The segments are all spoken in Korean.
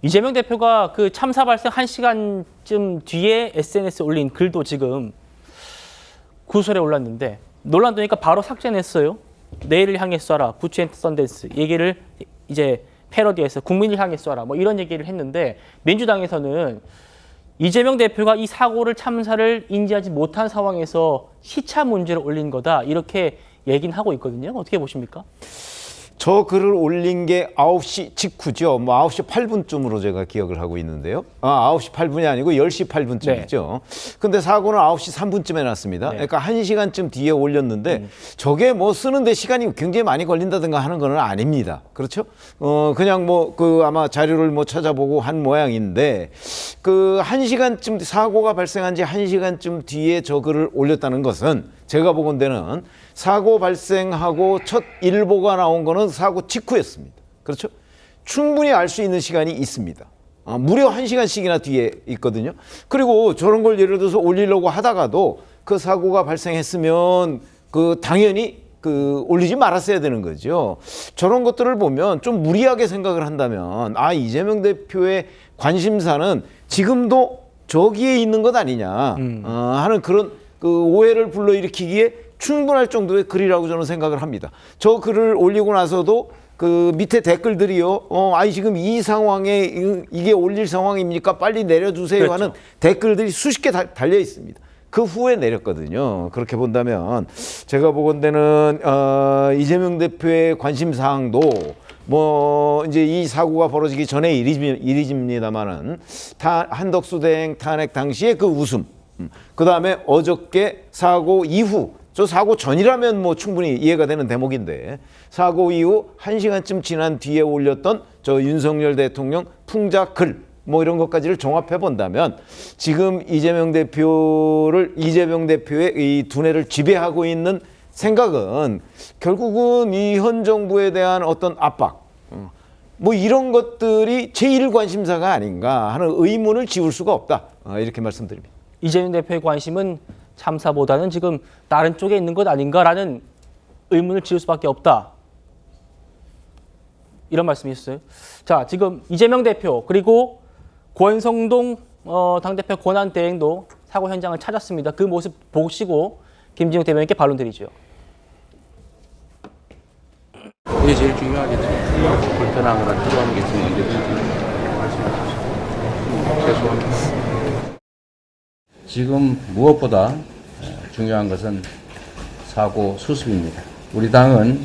이재명 대표가 그 참사 발생 1시간쯤 뒤에 SNS에 올린 글도 지금 구설에 올랐는데 논란되니까 바로 삭제했어요. 내일을 향해 쏴라, 부츠 앤 썬댄스 얘기를 이제 패러디해서 국민을 향해 쏴라 뭐 이런 얘기를 했는데 민주당에서는 이재명 대표가 이 사고를 참사를 인지하지 못한 상황에서 시차 문제를 올린 거다 이렇게 얘기는 하고 있거든요. 어떻게 보십니까? 저 글을 올린 게 9시 직후죠. 뭐 9시 8분쯤으로 제가 기억을 하고 있는데요. 9시 8분이 아니고 10시 8분쯤이죠. 근데 사고는 9시 3분쯤에 났습니다. 그러니까 1시간쯤 뒤에 올렸는데 저게 뭐 쓰는데 시간이 굉장히 많이 걸린다든가 하는 건 아닙니다. 그렇죠? 그냥 뭐 그 아마 자료를 뭐 찾아보고 한 모양인데 그 1시간쯤 사고가 발생한 지 1시간쯤 뒤에 저 글을 올렸다는 것은 제가 보건대는 사고 발생하고 첫 일보가 나온 거는 사고 직후였습니다. 그렇죠? 충분히 알 수 있는 시간이 있습니다. 무려 1시간씩이나 뒤에 있거든요. 그리고 저런 걸 예를 들어서 올리려고 하다가도 그 사고가 발생했으면 그 당연히 그 올리지 말았어야 되는 거죠. 저런 것들을 보면 좀 무리하게 생각을 한다면 이재명 대표의 관심사는 지금도 저기에 있는 것 아니냐 하는 그런 그 오해를 불러일으키기에 충분할 정도의 글이라고 저는 생각을 합니다. 저 글을 올리고 나서도 그 밑에 댓글들이요. 지금 이 상황에 이게 올릴 상황입니까? 빨리 내려주세요. 그렇죠. 하는 댓글들이 수십 개 달려 있습니다. 그 후에 내렸거든요. 그렇게 본다면 제가 보건대는 이재명 대표의 관심사항도 뭐 이제 이 사고가 벌어지기 전에 일이집니다만은 한덕수 대행 탄핵 당시의 그 웃음, 그 다음에 어저께 사고 이후, 저 사고 전이라면 뭐 충분히 이해가 되는 대목인데 사고 이후 1시간쯤 지난 뒤에 올렸던 저 윤석열 대통령 풍자 글 뭐 이런 것까지를 종합해 본다면 지금 이재명 대표의 이 두뇌를 지배하고 있는 생각은 결국은 이 현 정부에 대한 어떤 압박 뭐 이런 것들이 제1 관심사가 아닌가 하는 의문을 지울 수가 없다. 이렇게 말씀드립니다. 이재명 대표의 관심은 참사보다는 지금 다른 쪽에 있는 것 아닌가라는 의문을 지울 수밖에 없다. 이런 말씀이셨어요. 자, 지금 이재명 대표 그리고 권성동 당대표 권한대행도 사고 현장을 찾았습니다. 그 모습 보시고 김진욱 대변인께 반론 드리죠. 이게 제일 중요하겠죠. 불편하거나 필요한 게 있으면 언제든지 말씀해 주십시오. 죄송합니다. 지금 무엇보다 중요한 것은 사고 수습입니다. 우리 당은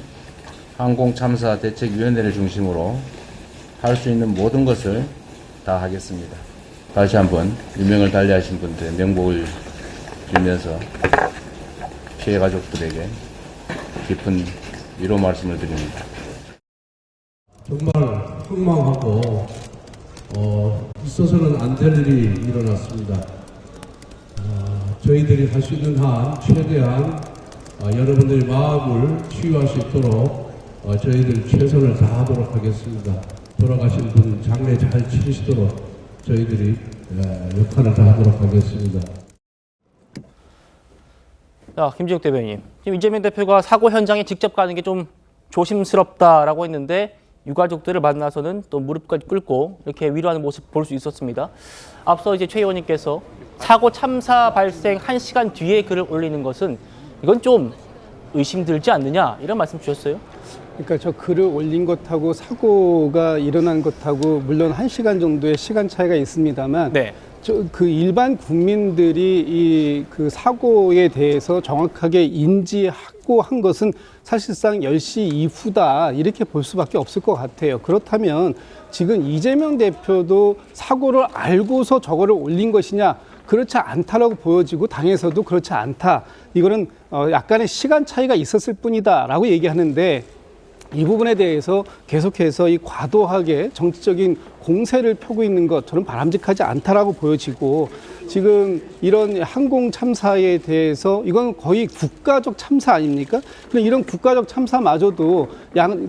항공참사대책위원회를 중심으로 할 수 있는 모든 것을 다 하겠습니다. 다시 한번 유명을 달리하신 분들의 명복을 빌면서 피해 가족들에게 깊은 위로 말씀을 드립니다. 정말 황망하고 있어서는 안 될 일이 일어났습니다. 저희들이 할 수 있는 한 최대한 여러분들의 마음을 치유할 수 있도록 저희들 최선을 다하도록 하겠습니다. 돌아가신 분 장례 잘 치르시도록 저희들이 역할을 다하도록 하겠습니다. 자, 김진욱 대변인. 지금 이재명 대표가 사고 현장에 직접 가는 게 좀 조심스럽다라고 했는데 유가족들을 만나서는 또 무릎까지 꿇고 이렇게 위로하는 모습 볼 수 있었습니다. 앞서 이제 최 의원님께서 사고 참사 발생 1시간 뒤에 글을 올리는 것은 이건 좀 의심들지 않느냐 이런 말씀 주셨어요. 그러니까 저 글을 올린 것하고 사고가 일어난 것하고 물론 1시간 정도의 시간 차이가 있습니다만 그 일반 국민들이 이 그 사고에 대해서 정확하게 인지하고 한 것은 사실상 10시 이후다 이렇게 볼 수밖에 없을 것 같아요. 그렇다면 지금 이재명 대표도 사고를 알고서 저거를 올린 것이냐? 그렇지 않다라고 보여지고 당에서도 그렇지 않다. 이거는 약간의 시간 차이가 있었을 뿐이다라고 얘기하는데 이 부분에 대해서 계속해서 이 과도하게 정치적인 공세를 펴고 있는 것 저는 바람직하지 않다라고 보여지고 지금 이런 항공 참사에 대해서 이건 거의 국가적 참사 아닙니까? 근데 이런 국가적 참사마저도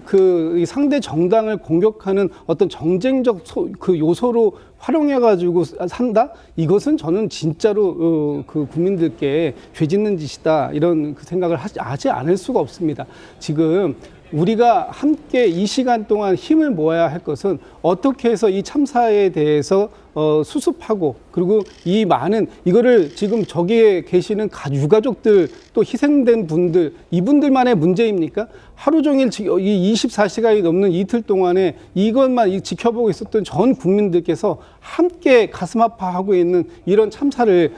그 상대 정당을 공격하는 어떤 정쟁적 그 요소로 활용해가지고 산다? 이것은 저는 진짜로 그 국민들께 죄 짓는 짓이다 이런 그 생각을 하지 않을 수가 없습니다. 지금 우리가 함께 이 시간 동안 힘을 모아야 할 것은 어떻게 해서 이 참사에 대해서 수습하고 그리고 이 많은 이거를 지금 저기에 계시는 유가족들 또 희생된 분들 이분들만의 문제입니까? 하루 종일 이 24시간이 넘는 이틀 동안에 이것만 지켜보고 있었던 전 국민들께서 함께 가슴 아파하고 있는 이런 참사를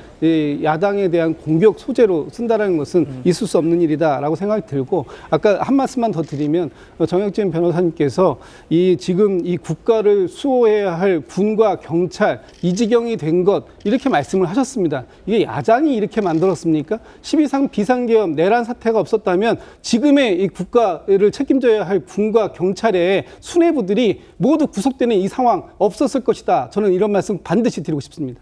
야당에 대한 공격 소재로 쓴다는 것은 있을 수 없는 일이다라고 생각이 들고 아까 한 말씀만 더 드리면 정혁진 변호사님께서 지금 이 국가를 수호해야 할 군과 경찰 이 지경이 된 것 이렇게 말씀을 하셨습니다. 이게 야당이 이렇게 만들었습니까? 12상 비상계엄 내란 사태가 없었다면 지금의 이 국가를 책임져야 할 군과 경찰의 수뇌부들이 모두 구속되는 이 상황 없었을 것이다. 저는 이런 말씀 반드시 드리고 싶습니다.